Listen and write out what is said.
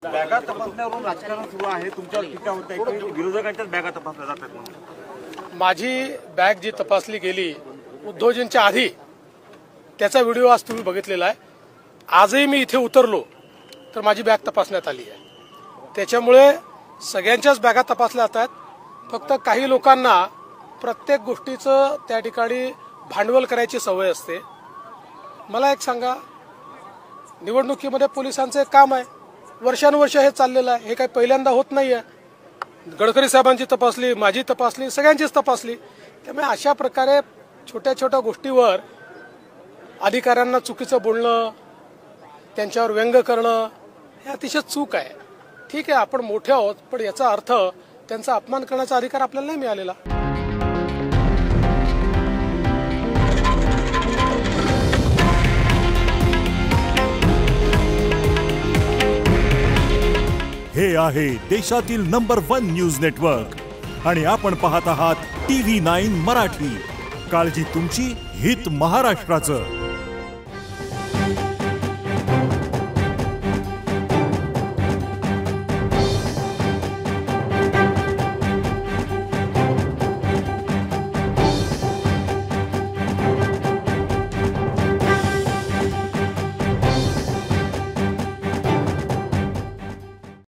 बॅगा तपासण्यावरून राजकारण सुरू आहे, तुमच्यावर टीका होत आहे की विरोधकांच्याच बॅगा तपासल्या जातात म्हणून. माझी बॅग जी तपासली गेली उद्धवजींच्या आधी, त्याचा व्हिडिओ आज तुम्ही बघितलेला आहे. आजही मी इथे उतरलो तर माझी बॅग तपासण्यात आली आहे. त्याच्यामुळे सगळ्यांच्याच बॅगा तपासल्या जातात. फक्त काही लोकांना प्रत्येक गोष्टीचं त्या ठिकाणी भांडवल करायची सवय असते. मला एक सांगा, निवडणुकीमध्ये पोलिसांचं एक काम आहे, वर्षानुवर्ष हे चाललेलं आहे. हे काही पहिल्यांदा होत नाहीये. गडकरी साहेबांची तपासली, माझी तपासली, सगळ्यांचीच तपासली. त्यामुळे अशा प्रकारे छोट्या छोट्या गोष्टीवर अधिकाऱ्यांना चुकीचं बोलणं, त्यांच्यावर व्यंग करणं हे अतिशय चूक आहे. ठीक आहे, आपण मोठे आहोत, पण याचा अर्थ त्यांचा अपमान करण्याचा अधिकार आपल्याला नाही मिळालेला. हे आहे देशातील नंबर 1 न्यूज नेटवर्क आणि आपण पाहत आहात TV9 मराठी. काळजी तुमची, हित महाराष्ट्राचं.